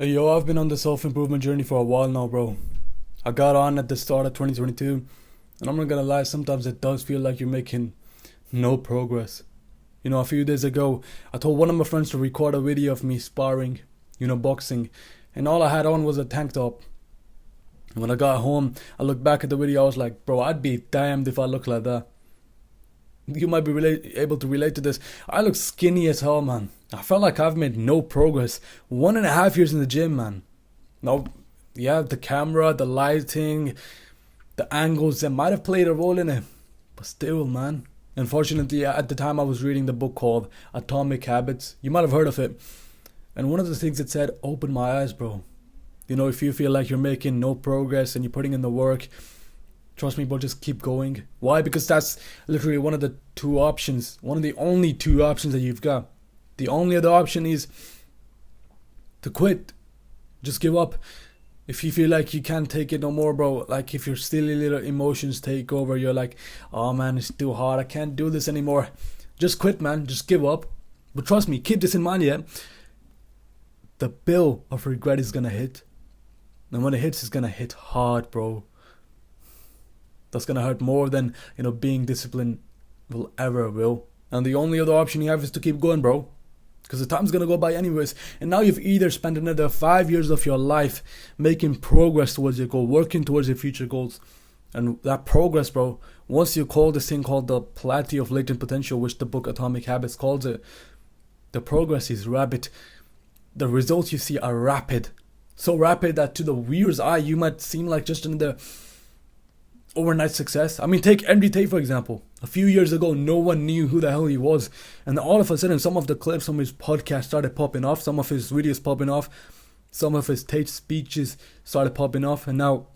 Hey, yo, I've been on the self-improvement journey for a while now, bro. I got on at the start of 2022, and I'm not gonna lie, sometimes it does feel like you're making no progress. A few days ago, I told one of my friends to record a video of me sparring, boxing, and all I had on was a tank top. And when I got home, I looked back at the video, I was like, bro, I'd be damned if I looked like that. You might be able to relate to this. I look skinny as hell, man. I felt like I've made no progress. 1.5 years in the gym, man. Now, yeah, the camera, the lighting, the angles, they might have played a role in it. But still, man. Unfortunately, at the time I was reading the book called Atomic Habits. You might have heard of it. And one of the things it said opened my eyes, bro. If you feel like you're making no progress and you're putting in the work, trust me, bro, just keep going. Why? Because that's literally one of the two options. One of the only two options that you've got. The only other option is to quit. Just give up. If you feel like you can't take it no more, bro, like if your silly little emotions take over, you're like, oh man, it's too hard, I can't do this anymore. Just quit, man. Just give up. But trust me, keep this in mind, yeah? The bill of regret is gonna hit. And when it hits, it's gonna hit hard, bro. That's gonna hurt more than, being disciplined will. And the only other option you have is to keep going, bro. Because the time's gonna go by anyways. And now you've either spent another 5 years of your life making progress towards your goal, working towards your future goals. And that progress, bro, once you call this thing called the plateau of latent potential, which the book Atomic Habits calls it, the progress is rapid. The results you see are rapid. So rapid that to the viewer's eye, you might seem like just another overnight success. I mean, take Henry Tate, for example. A few years ago, no one knew who the hell he was. And all of a sudden, some of the clips from his podcast started popping off. Some of his videos popping off. Some of his Tate speeches started popping off. And now,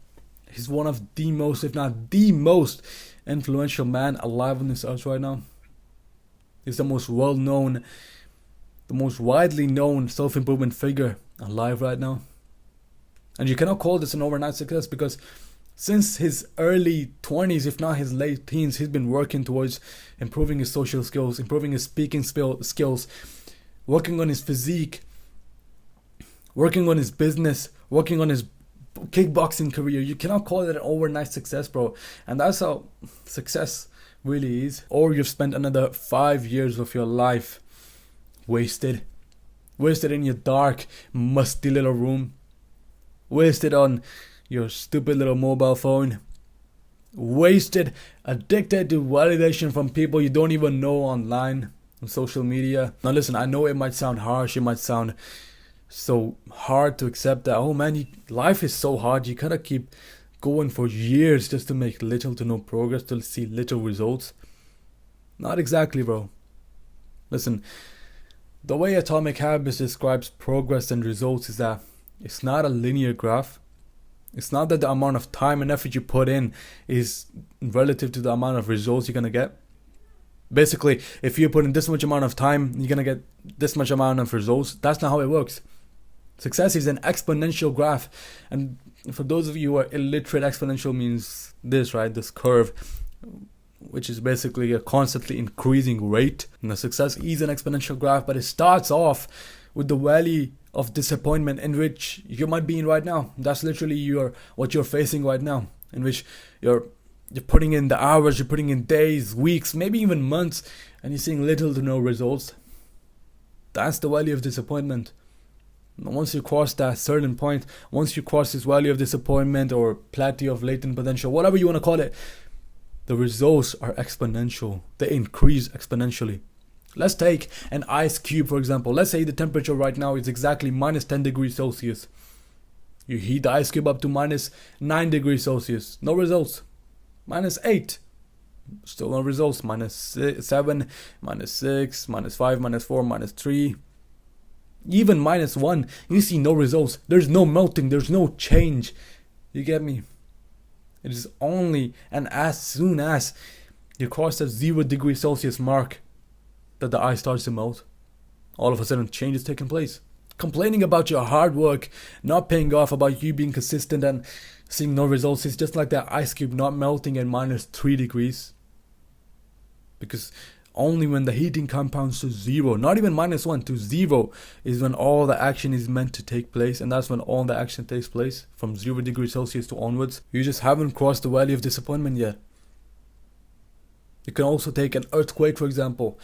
he's one of the most, if not the most influential man alive on this earth right now. He's the most well-known, the most widely known self-improvement figure alive right now. And you cannot call this an overnight success because since his early 20s, if not his late teens, he's been working towards improving his social skills, improving his speaking skills, working on his physique, working on his business, working on his kickboxing career. You cannot call it an overnight success, bro. And that's how success really is. Or you've spent another 5 years of your life wasted in your dark, musty little room, wasted on your stupid little mobile phone, wasted, addicted to validation from people you don't even know online, on social media. Now listen, I know it might sound harsh, it might sound so hard to accept that, oh man, life is so hard, you gotta keep going for years just to make little to no progress, to see little results. Not exactly, bro. Listen, the way Atomic Habits describes progress and results is that it's not a linear graph. It's not that the amount of time and effort you put in is relative to the amount of results you're going to get. Basically, if you put in this much amount of time, you're going to get this much amount of results. That's not how it works. Success is an exponential graph. And for those of you who are illiterate, exponential means this, right? This curve, which is basically a constantly increasing rate. And the success is an exponential graph, but it starts off with the valley of disappointment in which you might be in right now. That's literally what you're facing right now, in which you're putting in the hours, you're putting in days, weeks, maybe even months, and you're seeing little to no results. That's the valley of disappointment. Once you cross that certain point, once you cross this valley of disappointment or plateau of latent potential, whatever you want to call it, the results are exponential. They increase exponentially. Let's take an ice cube, for example. Let's say the temperature right now is exactly minus 10 degrees Celsius. You heat the ice cube up to minus 9 degrees Celsius. No results. Minus 8. Still no results. Minus 7, minus 6, minus 5, minus 4, minus 3. Even minus 1. You see no results. There's no melting. There's no change. You get me? It is only and as soon as you cross that 0 degree Celsius mark that the ice starts to melt. All of a sudden, change is taking place. Complaining about your hard work not paying off, about you being consistent and seeing no results, is just like that ice cube not melting at minus 3 degrees. Because Only when the heating compounds to zero, not even -1, to zero, is when all the action is meant to take place. And that's when all the action takes place, from 0 degrees Celsius to onwards. You just haven't crossed the valley of disappointment yet. You can also take an earthquake, for example.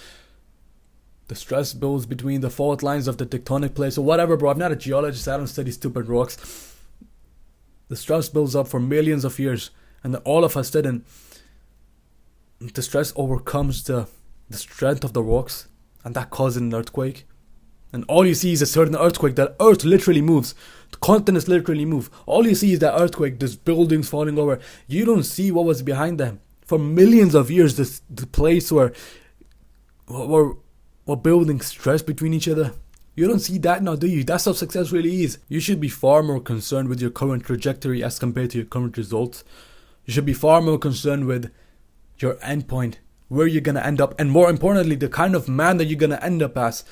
The stress builds between the fault lines of the tectonic plates or whatever, bro. I'm not a geologist. I don't study stupid rocks. The stress builds up for millions of years. And then all of a sudden, the stress overcomes the strength of the rocks. And that causes an earthquake. And all you see is a certain earthquake. That earth literally moves. The continents literally move. All you see is that earthquake. There's buildings falling over. You don't see what was behind them. For millions of years, the place were building stress between each other. You don't see that now, do you? That's how success really is. You should be far more concerned with your current trajectory as compared to your current results. You should be far more concerned with your endpoint, where you're going to end up, and more importantly, the kind of man that you're going to end up as.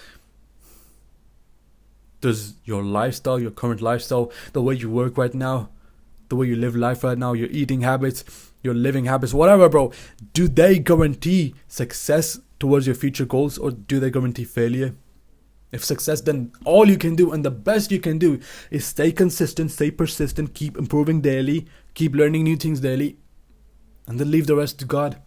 Does your lifestyle, your current lifestyle, the way you work right now, the way you live life right now, your eating habits, your living habits, whatever, bro, do they guarantee success towards your future goals, or do they guarantee failure? If success, then all you can do and the best you can do is stay consistent, stay persistent, keep improving daily, keep learning new things daily, and then leave the rest to God.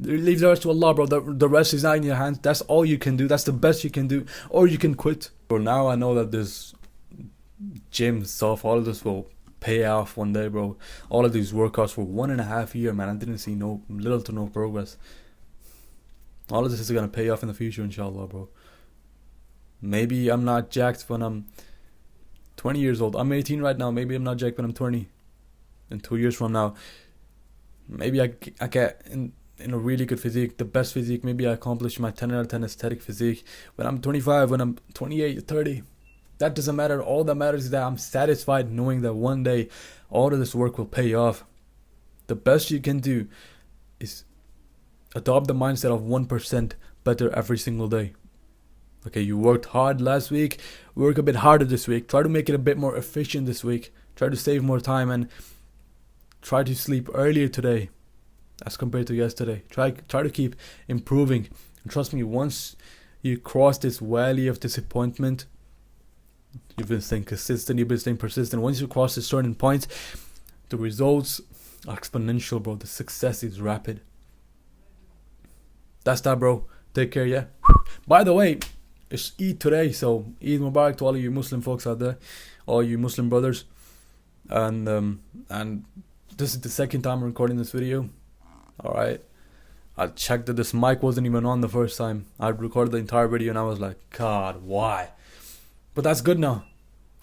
Leave the rest to Allah, bro. The rest is not in your hands. That's all you can do. That's the best you can do. Or you can quit. Bro, now I know that this gym stuff, all of this will pay off one day, bro. All of these workouts for 1.5 years, man. I didn't see little to no progress. All of this is going to pay off in the future, inshallah, bro. Maybe I'm not jacked when I'm 20 years old. I'm 18 right now. Maybe I'm not jacked when I'm 20. In 2 years from now, maybe I get in a really good physique, the best physique. Maybe I accomplish my 10 out of 10 aesthetic physique when I'm 25, when I'm 28, 30. That doesn't matter. All that matters is that I'm satisfied knowing that one day all of this work will pay off. The best you can do is adopt the mindset of 1% better every single day. Okay, you worked hard last week, work a bit harder this week. Try to make it a bit more efficient this week. Try to save more time and try to sleep earlier today as compared to yesterday. Try to keep improving. And trust me, once you cross this valley of disappointment, you've been staying consistent, you've been staying persistent. Once you cross a certain point, the results are exponential, bro. The success is rapid. That's that, bro. Take care, yeah. By the way, it's Eid today, so Eid Mubarak to all of you Muslim folks out there, all you Muslim brothers. And this is the second time I'm recording this video. Alright. I checked that this mic wasn't even on the first time. I recorded the entire video and I was like, God, why? But that's good now.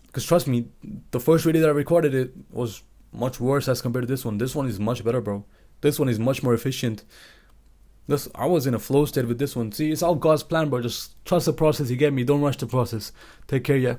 Because trust me, the first video that I recorded, it was much worse as compared to this one. This one is much better, bro. This one is much more efficient. I was in a flow state with this one. See, it's all God's plan, bro. Just trust the process, you get me? Don't rush the process. Take care, yeah.